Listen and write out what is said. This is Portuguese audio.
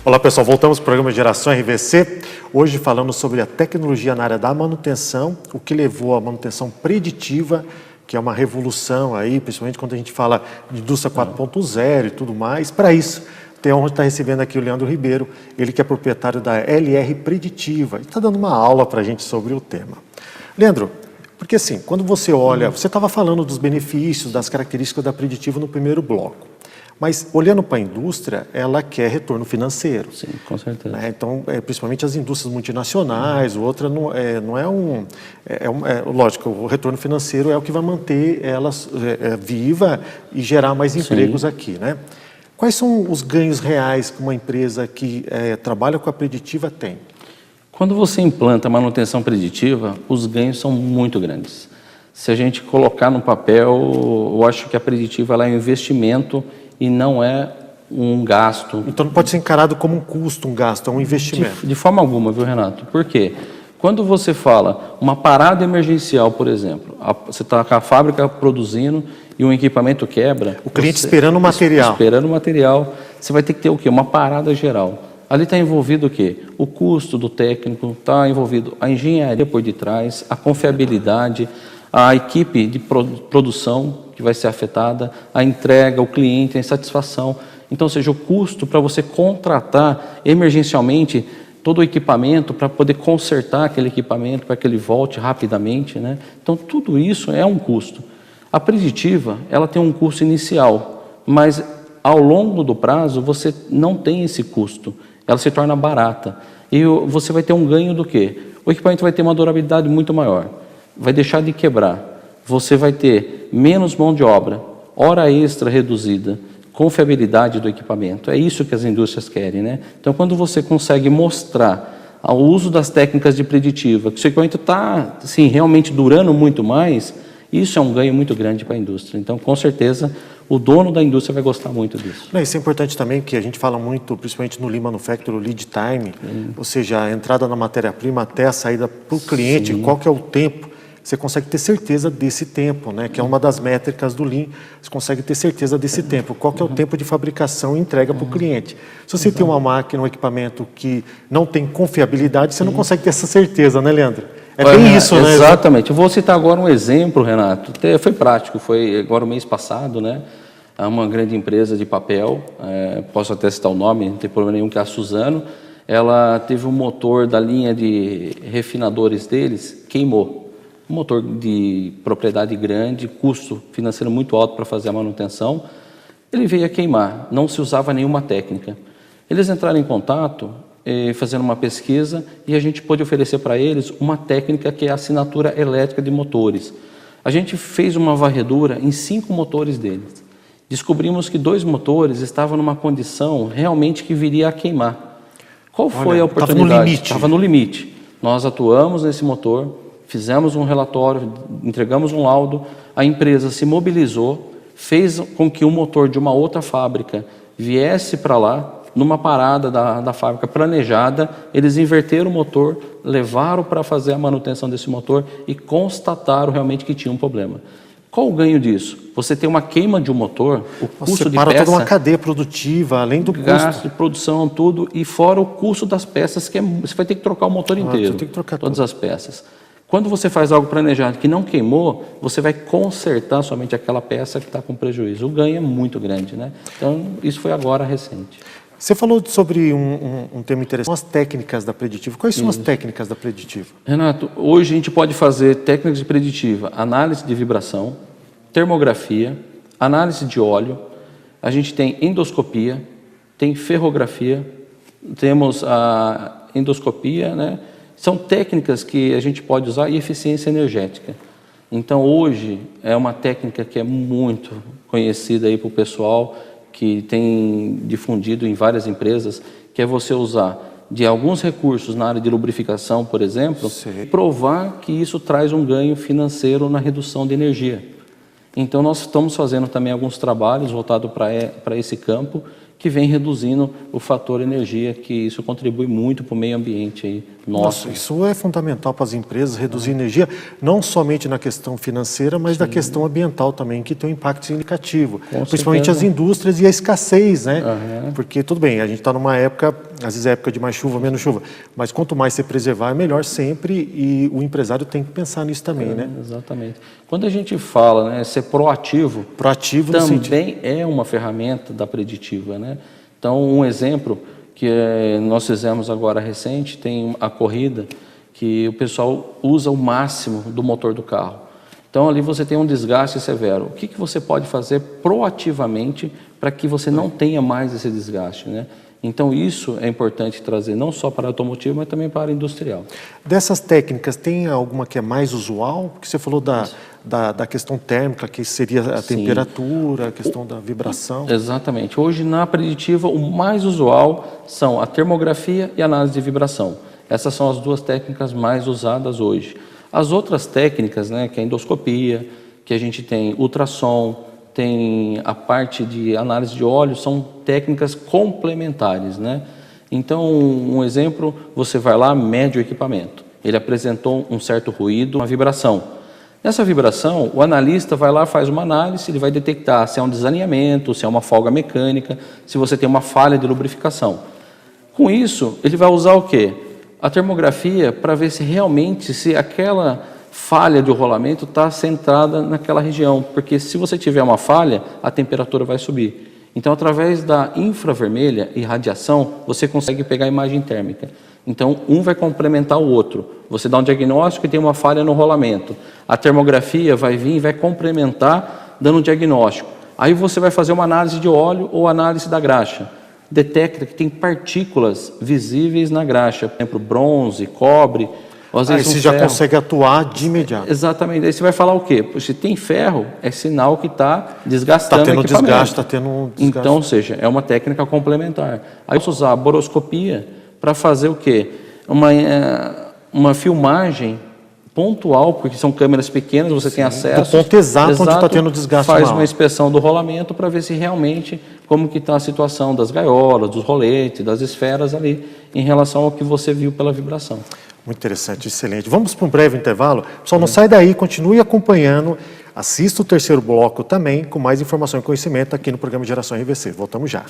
Olá pessoal, voltamos para o programa Geração RVC, hoje falando sobre a tecnologia na área da manutenção, o que levou à manutenção preditiva, que é uma revolução aí, principalmente quando a gente fala de indústria 4.0 e tudo mais. Para isso, tem a honra de estar recebendo aqui o Leandro Ribeiro, ele que é proprietário da LR Preditiva, e está dando uma aula para a gente sobre o tema. Leandro, porque assim, quando você olha, você estava falando dos benefícios, das características da Preditiva no primeiro bloco. Mas, olhando para a indústria, ela quer retorno financeiro. Sim, com certeza. Né? Então, principalmente as indústrias multinacionais, outra não é um... lógico, o retorno financeiro é o que vai manter elas viva e gerar mais empregos aqui. Né? Quais são os ganhos reais que uma empresa que trabalha com a Preditiva tem? Quando você implanta a manutenção preditiva, os ganhos são muito grandes. Se a gente colocar no papel, eu acho que a Preditiva ela é um investimento e não é um gasto. Então não pode ser encarado como um custo, um gasto, é um investimento. De forma alguma, viu, Renato? Por quê? Quando você fala uma parada emergencial, por exemplo, você está com a fábrica produzindo e um equipamento quebra... O cliente esperando o material. Esperando o material, você vai ter que ter o quê? Uma parada geral. Ali está envolvido o quê? O custo do técnico, está envolvido a engenharia por detrás, a confiabilidade, a equipe de produção que vai ser afetada, a entrega, o cliente, a insatisfação. Então, ou seja, o custo para você contratar emergencialmente todo o equipamento para poder consertar aquele equipamento, para que ele volte rapidamente, né? Então, tudo isso é um custo. A Preditiva, ela tem um custo inicial, mas ao longo do prazo você não tem esse custo. Ela se torna barata. E você vai ter um ganho do quê? O equipamento vai ter uma durabilidade muito maior. Vai deixar de quebrar, você vai ter menos mão de obra, hora extra reduzida, confiabilidade do equipamento. É isso que as indústrias querem, né? Então, quando você consegue mostrar o uso das técnicas de preditiva, que o seu equipamento está assim, realmente durando muito mais, isso é um ganho muito grande para a indústria. Então, com certeza, o dono da indústria vai gostar muito disso. Isso é importante também, que a gente fala muito, principalmente no Lean Manufacturing, o lead time, ou seja, a entrada na matéria-prima até a saída para o cliente, qual que é o tempo. Você consegue ter certeza desse tempo, né? Que é uma das métricas do Lean, você consegue ter certeza desse tempo. Qual que é o tempo de fabricação e entrega para o cliente? Se você tem uma máquina, um equipamento que não tem confiabilidade, você não consegue ter essa certeza, né, Leandro? É bem Renato, isso, né? Exatamente. Eu vou citar agora um exemplo, Renato. Foi prático, foi agora o mês passado, né? Uma grande empresa de papel, posso até citar o nome, não tem problema nenhum, que é a Suzano. Ela teve um motor da linha de refinadores deles, queimou. Um motor de propriedade grande, custo financeiro muito alto para fazer a manutenção, ele veio a queimar, não se usava nenhuma técnica. Eles entraram em contato, fazendo uma pesquisa, e a gente pôde oferecer para eles uma técnica que é a assinatura elétrica de motores. A gente fez uma varredura em 5 motores deles. Descobrimos que 2 motores estavam numa condição realmente que viria a queimar. Qual foi a oportunidade? Estava no limite. Estava no limite. Nós atuamos nesse motor, fizemos um relatório, entregamos um laudo, a empresa se mobilizou, fez com que o motor de uma outra fábrica viesse para lá, numa parada da fábrica planejada, eles inverteram o motor, levaram para fazer a manutenção desse motor e constataram realmente que tinha um problema. Qual o ganho disso? Você tem uma queima de um motor, o custo de peça... Você para toda uma cadeia produtiva, além do gasto de produção, tudo, e fora o custo das peças, que você vai ter que trocar o motor inteiro, você tem que trocar todas as peças. Quando você faz algo planejado que não queimou, você vai consertar somente aquela peça que está com prejuízo. O ganho é muito grande, né? Então, isso foi agora recente. Você falou sobre um tema interessante, as técnicas da Preditiva. Quais são as técnicas da Preditiva? Renato, hoje a gente pode fazer técnicas de preditiva, análise de vibração, termografia, análise de óleo, a gente tem endoscopia, tem ferrografia, temos a endoscopia, né? São técnicas que a gente pode usar e eficiência energética. Então, hoje, é uma técnica que é muito conhecida aí para o pessoal, que tem difundido em várias empresas, que é você usar de alguns recursos na área de lubrificação, por exemplo, e provar que isso traz um ganho financeiro na redução de energia. Então, nós estamos fazendo também alguns trabalhos voltados para esse campo, que vem reduzindo o fator energia, que isso contribui muito para o meio ambiente aí nosso. Nossa, isso é fundamental para as empresas, reduzir energia, não somente na questão financeira, mas da questão ambiental também, que tem um impacto significativo. Principalmente as indústrias e a escassez, né? Porque, tudo bem, a gente está numa época, às vezes é época de mais chuva, menos chuva, mas quanto mais você preservar, é melhor sempre, e o empresário tem que pensar nisso também, né? Exatamente. Quando a gente fala, né, ser proativo, também é uma ferramenta da preditiva, né? Então, um exemplo que nós fizemos agora recente, tem a corrida que o pessoal usa o máximo do motor do carro. Então, ali você tem um desgaste severo. O que você pode fazer proativamente para que você não tenha mais esse desgaste, né? Então, isso é importante trazer não só para a automotiva, mas também para a industrial. Dessas técnicas, tem alguma que é mais usual? Porque você falou da questão térmica, que seria a temperatura, a questão da vibração. Exatamente. Hoje, na preditiva, o mais usual são a termografia e a análise de vibração. Essas são as duas técnicas mais usadas hoje. As outras técnicas, né, que é a endoscopia, que a gente tem ultrassom, tem a parte de análise de óleo, são técnicas complementares, né? Então, um exemplo, você vai lá, mede o equipamento. Ele apresentou um certo ruído, uma vibração. Nessa vibração, o analista vai lá, faz uma análise, ele vai detectar se é um desalinhamento, se é uma folga mecânica, se você tem uma falha de lubrificação. Com isso, ele vai usar o quê? A termografia para ver se realmente, se aquela falha de rolamento está centrada naquela região, porque se você tiver uma falha, a temperatura vai subir. Então, através da infravermelha e radiação, você consegue pegar a imagem térmica. Então, um vai complementar o outro. Você dá um diagnóstico e tem uma falha no rolamento. A termografia vai vir e vai complementar, dando um diagnóstico. Aí você vai fazer uma análise de óleo ou análise da graxa. Detecta que tem partículas visíveis na graxa, por exemplo, bronze, cobre. Às vezes você já consegue atuar de imediato. Exatamente. Aí você vai falar o quê? Se tem ferro, é sinal que está desgastando o equipamento. Está tendo um desgaste. Então, ou seja, é uma técnica complementar. Aí eu posso usar a boroscopia para fazer o quê? Uma filmagem pontual, porque são câmeras pequenas, você tem acesso. Do ponto exato onde está tendo desgaste. Faz uma inspeção do rolamento para ver se realmente, como que está a situação das gaiolas, dos roletes, das esferas ali, em relação ao que você viu pela vibração. Muito interessante, excelente. Vamos para um breve intervalo. Pessoal, não sai daí, continue acompanhando. Assista o terceiro bloco também, com mais informação e conhecimento aqui no programa Geração RVC. Voltamos já.